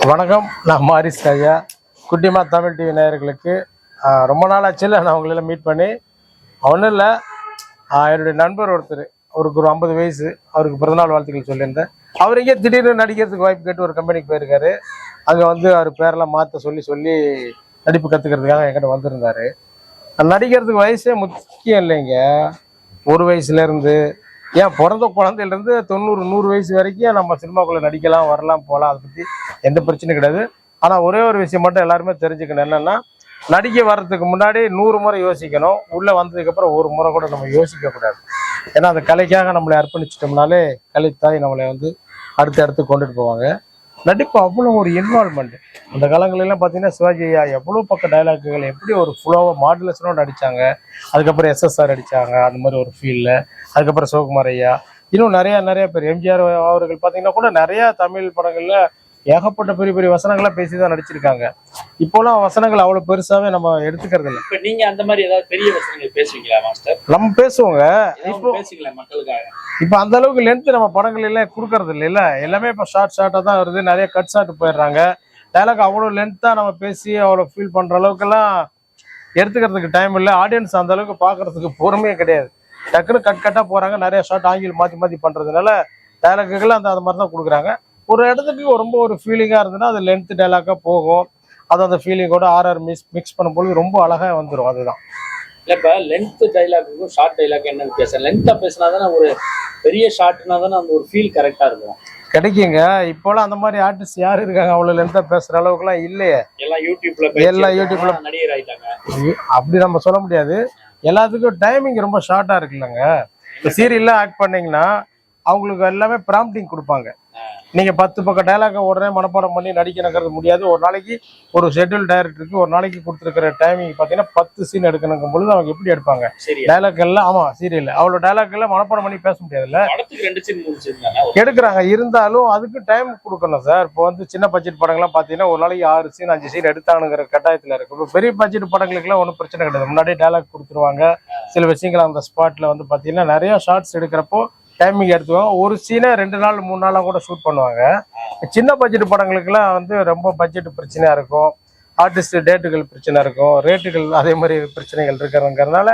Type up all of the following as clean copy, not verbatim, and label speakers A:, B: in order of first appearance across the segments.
A: வணக்கம், நான் மாரிஸ் ஐயா. குட்டிமா தமிழ் டிவி நேயர்களுக்கு ரொம்ப நாள் ஆச்சுல நான் உங்களெல்லாம் மீட் பண்ணி. ஒன்றும் இல்லை, என்னுடைய நண்பர் ஒருத்தர், அவருக்கு ஒரு 50 வயசு, அவருக்கு பிறந்தநாள் வாழ்த்துக்கள் சொல்லியிருந்தேன். அவர் இங்கே திடீர்னு நடிக்கிறதுக்கு வாய்ப்பு கேட்டு ஒரு கம்பெனிக்கு போயிருக்காரு. அங்கே வந்து அவர் பேரெல்லாம் மாற்ற சொல்லி நடிப்பு கற்றுக்கிறதுக்காக என்கிட்ட வந்திருந்தார். நடிக்கிறதுக்கு வயசே முக்கியம் இல்லைங்க. 1 வயசுலேருந்து ஏன் பிறந்த குழந்தையிலேருந்து 90-100 வயசு வரைக்கும் நம்ம சினிமாக்குள்ளே நடிக்கலாம், வரலாம், போகலாம். அதை பற்றி எந்த பிரச்சனையும் கிடையாது. ஆனால் ஒரே ஒரு விஷயம் மட்டும் எல்லாருமே தெரிஞ்சுக்கணும். என்னென்னா, நடிக்க வர்றதுக்கு முன்னாடி 100 முறை யோசிக்கணும். உள்ளே வந்ததுக்கப்புறம் ஒரு முறை கூட நம்ம யோசிக்கக்கூடாது. ஏன்னா அந்த கலைக்காக நம்மளை அர்ப்பணிச்சிட்டோம்னாலே கலைத்தாய் நம்மளை வந்து அடுத்து கொண்டுட்டு போவாங்க. நடிப்பு அவ்வளோ ஒரு இன்வால்மெண்ட். அந்த காலங்களெல்லாம் பார்த்தீங்கன்னா சிவாஜி ஐயா எவ்வளோ பக்கம் டைலாக்குகள் எப்படி ஒரு ஃப்ளோவாக மாடுலேஷனோடு நடித்தாங்க. அதுக்கப்புறம் எஸ்எஸ்ஆர் அடித்தாங்க அந்த மாதிரி ஒரு ஃபீல்டில். அதுக்கப்புறம் சிவகுமார் ஐயா, இன்னும் நிறைய பேர், எம்ஜிஆர் அவர்கள் பார்த்தீங்கன்னா கூட நிறையா தமிழ் படங்களில் ஏகப்பட்ட பெரிய வசனங்களாக பேசி தான் நடிச்சிருக்காங்க. இப்போலாம் வசனங்கள் அவ்வளோ பெருசாகவே நம்ம எடுத்துக்கிறது இல்லை.
B: இப்போ நீங்கள் அந்த மாதிரி ஏதாவது பெரிய வசனங்கள் பேசுவீங்களா மாஸ்டர்?
A: நம்ம பேசுவோங்க.
B: இப்போ பேசிக்கலாம் மக்களுக்காக.
A: இப்போ அந்த அளவுக்கு லென்த்து நம்ம படங்கள் எல்லாம் கொடுக்கறது இல்லை. எல்லாமே இப்போ ஷார்ட்டாக தான் வருது. நிறைய கட் ஷார்ட் போயிடுறாங்க. டைலாக் அவ்வளோ லென்த்தாக நம்ம பேசி அவ்வளோ ஃபீல் பண்ணுற அளவுக்குலாம் எடுத்துக்கிறதுக்கு டைம் இல்லை. ஆடியன்ஸ் அந்த அளவுக்கு பார்க்குறதுக்கு பொறுமையே கிடையாது. டக்குன்னு கட்டாக போகிறாங்க. நிறைய ஷார்ட் ஆங்கில் மாற்றி பண்ணுறதுனால டைலாக்குகள் அந்த மாதிரி தான் கொடுக்குறாங்க. ஒரு இடத்துக்கு ரொம்ப ஒரு ஃபீலிங்காக இருந்ததுன்னா அது லென்த்து டைலாக்காக போகும். அது அந்த ஃபீலிங்கோட ஆர்ஆர் மிக்ஸ் பண்ணும்போது ரொம்ப அழகாக வந்துடும். அதுதான்.
B: இல்லை, இப்போ லென்த் டைலாக்குக்கும் ஷார்ட் டைலாக் என்ன வித்தியாசம்? லென்த்தாக பேசினா தானே ஒரு பெரிய ஷார்ட்னா தானே அந்த ஒரு ஃபீல் கரெக்டாக இருக்கும்.
A: கிடைக்குங்க. இப்போலாம் அந்த மாதிரி ஆர்டிஸ்ட் யார் இருக்காங்க? அவ்வளோ லென்த்தாக பேசுகிற அளவுக்குலாம் இல்லையே.
B: எல்லாம் யூடியூப்ல நடிகர் ஆயிட்டாங்க.
A: அப்படி நம்ம சொல்ல முடியாது. எல்லாத்துக்கும் டைமிங் ரொம்ப ஷார்ட்டாக இருக்குல்லங்க. இப்போ சீரியல்லாம் ஆக்ட் பண்ணிங்கன்னா அவங்களுக்கு எல்லாமே ப்ராம்ப்டிங் கொடுப்பாங்க. நீங்கள் 10 பக்கம் டைலாக உடனே மனப்பாடம் பண்ணி நடிக்கணுங்கிறது முடியாது. ஒரு நாளைக்கு ஒரு ஷெட்யூல் டைரக்டருக்கு ஒரு நாளைக்கு கொடுத்துருக்கிற டைமிங் பார்த்தீங்கன்னா 10 சீன் எடுக்கணுங்கும் பொழுது அவங்க எப்படி எடுப்பாங்க டைலாக் எல்லாம்? ஆமாம், சீரியல் அவ்வளோ டைலாக் எல்லாம் மனப்பாடம் பண்ணி பேச முடியாதுல்ல. எடுக்கிறாங்க. இருந்தாலும் அதுக்கு டைம் கொடுக்கணும் சார். இப்போ வந்து சின்ன பட்ஜெட் படங்கள்லாம் பார்த்தீங்கன்னா ஒரு நாளைக்கு 6 சீன் 5 சீன் எடுத்தானுங்கிற கட்டாயத்தில் இருக்கு. இப்போ பெரிய பட்ஜெட் படங்களுக்குலாம் ஒன்றும் பிரச்சனை கிடையாது. முன்னாடியே டைலாக் கொடுத்துருவாங்க. சில விஷயங்கள் அந்த ஸ்பாட்டில் வந்து பார்த்தீங்கன்னா நிறையா ஷார்ட்ஸ் எடுக்கிறப்போ டைமிங் எடுத்துவாங்க. ஒரு சீனை 2 நாள் 3 நாளாக கூட ஷூட் பண்ணுவாங்க. சின்ன பட்ஜெட் படங்களுக்குலாம் வந்து ரொம்ப பட்ஜெட் பிரச்சனையாக இருக்கும். ஆர்டிஸ்ட் டேட்டுகள் பிரச்சனை இருக்கும். ரேட்டுகள் அதே மாதிரி பிரச்சனைகள் இருக்கிறதுங்கிறதுனால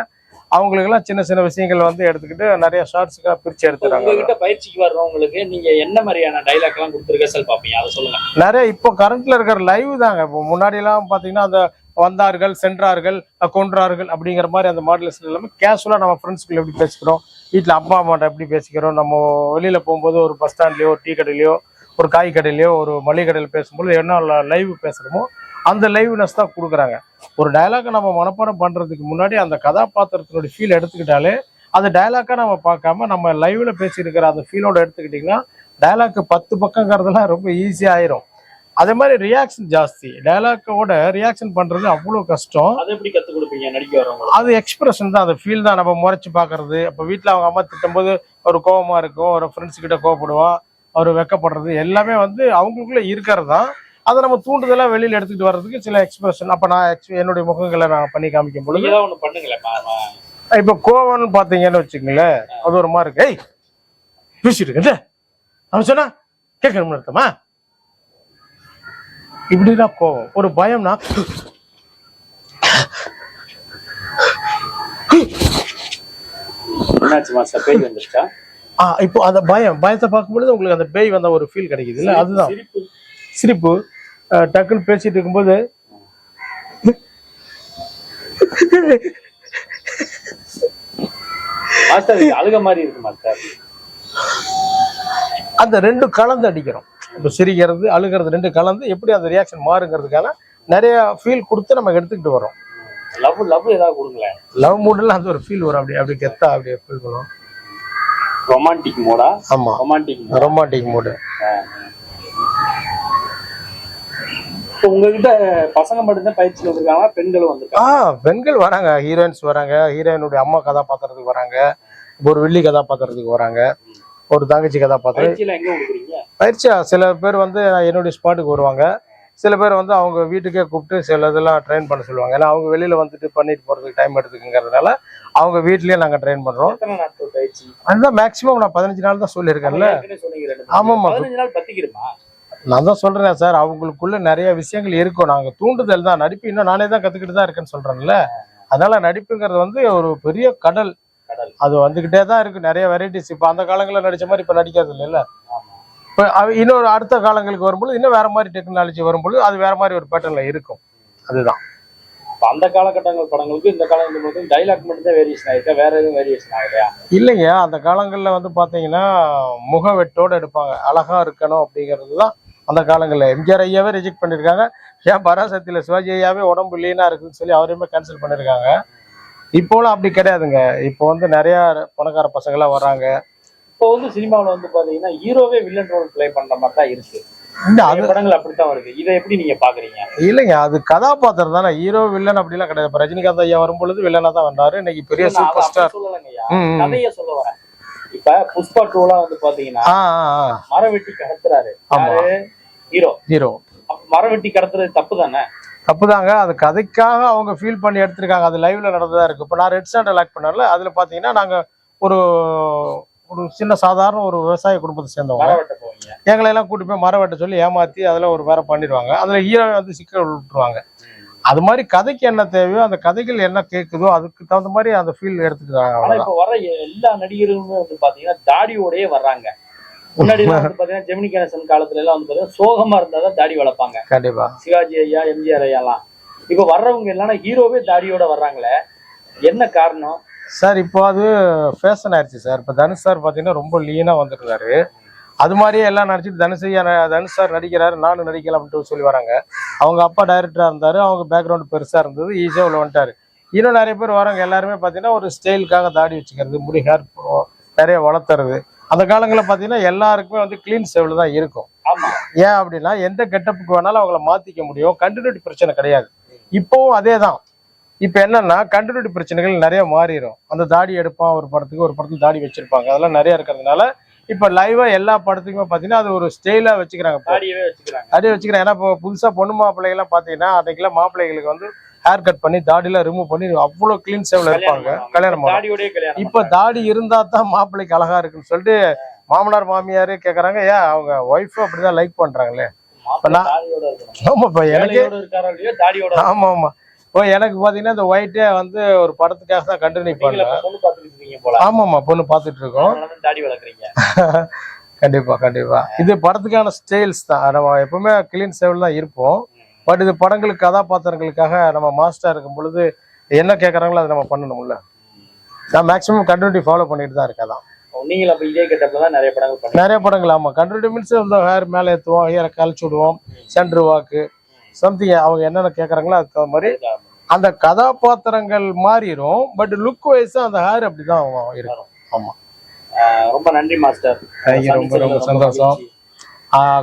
A: அவங்களுக்குலாம் சின்ன விஷயங்கள் வந்து எடுத்துக்கிட்டு நிறைய ஷார்ட்ஸுக்காக பிரித்து எடுத்துறாங்க.
B: உங்ககிட்ட பயிற்சிக்கு வர்றவங்களுக்கு நீங்கள் என்ன மாதிரியான டைலாக்லாம் கொடுத்துருக்க பார்ப்பீங்க, அதை சொல்லுங்கள்.
A: நிறைய இப்போ கரண்ட்ல இருக்கிற லைவ் தாங்க. இப்போ முன்னாடிலாம் பார்த்தீங்கன்னா அந்த வந்தார்கள், சென்றார்கள், கொன்றார்கள் அப்படிங்கிற மாதிரி அந்த மாடலேஷன் எல்லாமே கேஷுவலாக நம்ம ஃப்ரெண்ட்ஸ்குள்ள எப்படி பேசிக்கிறோம், வீட்டில் அப்பா அம்மாட்ட எப்படி பேசிக்கிறோம், நம்ம வெளியில் போகும்போது ஒரு பஸ் ஸ்டாண்ட்லேயோ டீ கடையிலையோ ஒரு காய் கடையிலையோ ஒரு மளிகை கடையில் பேசும்போது என்ன லைவ் பேசுகிறோமோ அந்த லைவ்னஸ் தான் கொடுக்குறாங்க. ஒரு டைலாக்கை நம்ம மனப்பாடம் பண்ணுறதுக்கு முன்னாடி அந்த கதாபாத்திரத்தினுடைய ஃபீல் எடுத்துக்கிட்டாலே அந்த டைலாக்காக நம்ம பார்க்காம நம்ம லைவ்ல பேசியிருக்கிற அந்த ஃபீலோட எடுத்துக்கிட்டிங்கன்னா டைலாக்கு 10 பக்கங்கிறதுலாம் ரொம்ப ஈஸியாக ஆயிரும். அதே மாதிரி ரியாக்ஷன் ஜாஸ்தி. டைலாக்கோட ரியாக்ஷன் பண்றது அவ்வளோ கஷ்டம்.
B: அதை எப்படி கற்றுக் கொடுப்பீங்க நடிக்க வரவங்க?
A: அது எக்ஸ்பிரஷன் தான், அந்த ஃபீல் தான். நம்ம முறைச்சு பார்க்கறது. இப்போ வீட்டில் அவங்க அம்மா திட்டும்போது ஒரு கோபமா இருக்கும், ஒரு ஃப்ரெண்ட்ஸ் கிட்ட கோவப்படுவான், அவர் வெக்கப்படுறது எல்லாமே வந்து அவங்களுக்குள்ள இருக்கிறது தான். அதை நம்ம தூண்டுதலாக வெளியில் எடுத்துக்கிட்டு வர்றதுக்கு சில எக்ஸ்பிரஷன் அப்போ நான் என்னுடைய முகங்களை நான் பண்ணி காமிக்கும் பொழுது
B: ஒன்று பண்ணுங்களேன்.
A: இப்போ கோவம்னு பார்த்தீங்கன்னு வச்சுக்கோங்களேன், அது ஒரு மாதிரி இருக்கு. ஏய் பேசிட்டு இருக்கு அவன் சொன்னா கேட்கணும்னு அர்த்தமா? இப்படிதான் கோவம். ஒரு பயம்னா இப்போ அந்த பயத்தை பார்க்கும்பொழுது உங்களுக்கு அந்த பேய் வந்த ஒரு ஃபீல் கிடைக்குது இல்ல, அதுதான் சிரிப்பு. டக்குன்னு பேசிட்டு இருக்கும்போது
B: அழுக மாதிரி இருக்கு மாஸ்டர்.
A: அந்த 2 கலந்து அடிக்கிறோம். இப்போ சிரிக்கிறது அழுகிறது 2 கலந்து எப்படி அந்த ரியாக்ஷன் மாறுங்கிறதுக்கான நிறைய ஃபீல் கொடுத்து நம்ம எடுத்துக்கிட்டு வரோம்.
B: லவ் ஏதாவது கொடுங்களேன்.
A: லவ் மூட்ல அந்த ஒரு ஃபீல் வரும். அப்படி கெத்தா அப்படியே ஃபீல் பண்ணுவோம்.
B: ரொமான்டிக் மோடா?
A: ஆமா, ரொமான்டிக் மோடு.
B: உங்ககிட்ட பசங்க மட்டும்தான் பயிற்சி வந்திருக்காங்க, பெண்களும் வந்திருக்காங்க?
A: பெண்கள் வராங்க. ஹீரோயின்ஸ் வராங்க, ஹீரோயினுடைய அம்மா கதாபாத்திரத்துக்கு வராங்க, ஒரு வில்லி கதாபாத்திரத்துக்கு வராங்க, ஒரு தங்கச்சி கதாபாத்திரம். பயிற்சியா சில பேர் வந்து என்னுடைய ஸ்பாட்டுக்கு வருவாங்க. சில பேர் வந்து அவங்க வீட்டுக்கே கூப்பிட்டு சில இதெல்லாம் ட்ரெயின் பண்ண சொல்லுவாங்க. ஏன்னா அவங்க வெளியில வந்துட்டு பண்ணிட்டு போறதுக்கு டைம் எடுத்துக்குங்கிறதுனால அவங்க வீட்லயே நாங்க ட்ரெயின் பண்றோம். அதுதான் மேக்சிமம் நான் 15 நாள் தான் சொல்லியிருக்கேன்ல.
B: ஆமாமா.
A: நான் தான் சொல்றேன் சார், அவங்களுக்குள்ள நிறைய விஷயங்கள் இருக்கும். நாங்க தூண்டுதல் தான், நடிப்பு இன்னும் நானே தான் கத்துக்கிட்டு தான் இருக்கேன்னு சொல்றேன்ல. அதனால நடிப்புங்கிறது வந்து ஒரு பெரிய கடல்.
B: கடல்.
A: அது வந்துகிட்டே தான் இருக்கு, நிறைய வெரைட்டிஸ். இப்ப அந்த காலங்களில் நடிச்ச மாதிரி இப்ப நடிக்கிறது இல்லைல்ல.
B: ஆமா.
A: இப்ப இன்னொரு அடுத்த காலங்களுக்கு வரும்போது இன்னும் வேற மாதிரி டெக்னாலஜி வரும்போது அது வேற மாதிரி ஒரு பேட்டர்ன்ல இருக்கும். அதுதான்.
B: இப்ப அந்த காலகட்டங்கள் படங்களுக்கு இந்த காலகட்டங்களுக்கு டைலாக் மட்டும் தான் வேரியேஷன் ஆயிருக்கா, வேற எதுவும் வேரியேஷன் ஆகலையா?
A: இல்லைங்க, அந்த காலங்கள்ல வந்து பாத்தீங்கன்னா முக வெட்டோட எடுப்பாங்க, அழகா இருக்கணும் அப்படிங்கிறது தான் அந்த காலங்களில். எம்ஜிஆர் ஐயாவே ரிஜெக்ட் பண்ணியிருக்காங்க. ஏன் பராசக்தியில சிவாஜி ஐயாவே உடம்பு லீனா இருக்குன்னு சொல்லி அவரையுமே கேன்சல் பண்ணியிருக்காங்க. இப்போலாம் அப்படி கிடையாதுங்க. இப்போ வந்து நிறைய பணக்கார பசங்களாம் வர்றாங்க.
B: இப்போ வந்து சினிமாவில் வந்து பாத்தீங்கன்னா ஹீரோவே வில்லன் ரோல் ப்ளே பண்ற மாதிரி தான் இருக்கு.
A: இல்ல
B: நிறைய படங்கள் அப்படித்தான் வருது. இதை எப்படி நீங்க பாக்குறீங்க?
A: இல்லைங்க, அது கதாபாத்திரம் தானே, ஹீரோ வில்லன் அப்படிலாம் கிடையாது. இப்ப ரஜினிகாந்த் ஐயா வரும்பொழுது வில்லனா தான் வந்தாரு. இன்னைக்கு பெரிய
B: நான்
A: சூப்பர்
B: அப்படி
A: ஸ்டார்.
B: சொல்லலைங்கய்யா, கதைய சொல்ல வரேன். இப்ப புஷ்பா 2 வந்து பாத்தீங்கன்னா மரம் வெட்டி கடத்துறாரு யாரு? ஹீரோ.
A: ஹீரோ
B: மரம் வெட்டி கடத்துறது தப்பு தானே?
A: தப்புதாங்க. அது கதைக்காக அவங்க ஃபீல் பண்ணி எடுத்திருக்காங்க. அது லைவ்ல நடந்ததா இருக்கு. இப்போ நான் ரெட் ஸ்டாண்டர்ட் ஆக்ட் பண்ணல, அதுல பாத்தீங்கன்னா நாங்க ஒரு ஒரு சின்ன சாதாரண ஒரு விவசாய குடும்பத்தை சேர்ந்தவங்க.
B: மரம் வெட்ட போவீங்க,
A: எங்களை எல்லாம் கூட்டி போய் மரம் வெட்ட சொல்லி ஏமாத்தி அதுல ஒரு வேற பண்ணிடுவாங்க. அதுல ஹீரோ வந்து சிக்கல் விட்டுருவாங்க. அது மாதிரி கதைக்கு என்ன தேவையோ, அந்த கதைகள் என்ன கேட்குதோ அதுக்கு தகுந்த மாதிரி அந்த ஃபீல் எடுத்துக்கிறாங்க.
B: ஆனா இப்ப வர எல்லா நடிகர்களுமே வந்து பாத்தீங்கன்னா தாடியோடயே வர்றாங்க. முன்னாடி எல்லாம் வந்து பாத்தீங்கன்னா ஜெமினி கணேசன் காலத்துல எல்லாம் வந்து பாத்தீங்கன்னா சோகமா இருந்தாதான் தாடி வளர்ப்பாங்க.
A: கண்டிப்பா.
B: சிவாஜி ஐயா, எம்ஜிஆர் ஐயா எல்லாம். இப்ப வர்றவங்க எல்லாம் ஹீரோவே தாடியோட வர்றாங்களே, என்ன காரணம்
A: சார்? இப்போ அது ஃபேஷன் ஆயிடுச்சு சார். இப்போ தனுஷ் சார் பார்த்தீங்கன்னா ரொம்ப லீனா வந்துருக்காரு. அது மாதிரியே எல்லாம் நடிச்சிட்டு தனுஷ் சார் நடிக்கிறாரு, நானும் நடிக்கலாம் அப்படின்ட்டு சொல்லி வராங்க. அவங்க அப்பா டைரக்டரா இருந்தாரு, அவங்க பேக்ரவுண்ட் பெருசா இருந்தது, ஈஸியா உள்ள வந்துட்டாரு. இன்னும் நிறைய பேர் வராங்க, எல்லாருமே பார்த்தீங்கன்னா ஒரு ஸ்டைலுக்காக தாடி வச்சுக்கிறது, முடி ஹேர் நிறைய வளர்த்துறது. அந்த காலங்களில் பார்த்தீங்கன்னா எல்லாருக்குமே வந்து கிளீன் சேவ்ல தான் இருக்கும்.
B: ஆமா.
A: ஏன் அப்படின்னா எந்த கெட்டப்புக்கு வேணாலும் அவங்கள மாத்திக்க முடியும், கண்டினியூட்டி பிரச்சனை கிடையாது. இப்போவும் அதே தான். இப்போ என்னன்னா கண்டினியூட்டி பிரச்சனைகள் நிறைய மாறிடும். அந்த தாடி எடுப்பான், ஒரு படத்துக்கு தாடி வச்சிருப்பாங்க, அதெல்லாம் நிறைய இருக்கிறதுனால இப்போ லைவா எல்லா படத்துக்குமே பார்த்தீங்கன்னா அது ஒரு ஸ்டைலா வச்சுக்கிறாங்க.
B: தாடியவே வச்சுக்கிறாங்க.
A: தாடியே வச்சுக்கிறாங்க. ஏன்னா இப்போ புதுசா பொண்ணு மாப்பிள்ளைகள்லாம் பார்த்தீங்கன்னா அன்னைக்கெல்லாம் மாப்பிள்ளைகளுக்கு வந்து ஹேர் கட் பண்ணி தாடியெல்லாம் ரிமூவ் பண்ணி அவ்வளோ கிளீன் சேவ்ல இருப்பாங்க கல்யாணம்.
B: தாடியோடயே கல்யாணம்.
A: இப்போ தாடி இருந்தா தான் மாப்பிள்ளைக்கு அழகா இருக்குன்னு சொல்லிட்டு மாமனார் மாமியாரு கேக்குறாங்க. ஏன் அவங்க ஒய்ஃபும் அப்படிதான் லைக் பண்றாங்களே. ஆமா, இப்ப எனக்கு ஆமா ஆமா இப்போ எனக்கு பாத்தீங்கன்னா இந்த ஒயிட்டே வந்து ஒரு படத்துக்காக தான் கண்டினியூ பண்ணல. ஆமாமா, பொண்ணு பாத்துட்டு இருக்கோம். கண்டிப்பா கண்டிப்பா. இது படத்துக்கான ஸ்டைல்ஸ் தான். நம்ம எப்பவுமே கிளீன் சேவல் தான் இருப்போம். பட் இது படங்களுக்கு கதாபாத்திரங்களுக்காக நம்ம மாஸ்டர் இருக்கும் பொழுது என்ன கேட்கறாங்களோ அதை நம்ம பண்ணணும்ல. நான் மேக்ஸிமம் கண்டினியூட்டி ஃபாலோ பண்ணிட்டு தான் இருக்கேன்.
B: நீங்க அப்ப இதே கெட்டப்ல தான் நிறைய படங்கள்
A: ஆமா. கண்டினியூட்டி மீன்ஸ் இந்த ஹேர் மேலே ஏற்றுவோம், ஹேரை கழிச்சு விடுவோம், சென்டர் வாக்கு சம்திங் அவங்க என்னென்ன கேட்கறாங்களோ அதுக்கு தகுந்த மாதிரி அந்த கதாபாத்திரங்கள் மாறிடும். பட் லுக் வைஸா அந்த ஹேர் அப்படிதான் இருக்கும். ஆமா.
B: ரொம்ப நன்றி மாஸ்டர்.
A: ரொம்ப ரொம்ப சந்தோஷம்.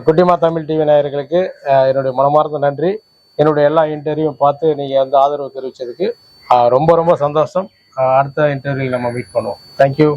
A: குட்டிமா தமிழ் டிவி நேயர்களுக்கு என்னுடைய மனமார்ந்த நன்றி. என்னுடைய எல்லா இன்டர்வியூ பார்த்து நீங்க வந்து ஆதரவு தெரிவிச்சதுக்கு ரொம்ப ரொம்ப சந்தோஷம். அடுத்த இன்டர்வியூ நம்ம மீட் பண்ணுவோம். தேங்க்யூ.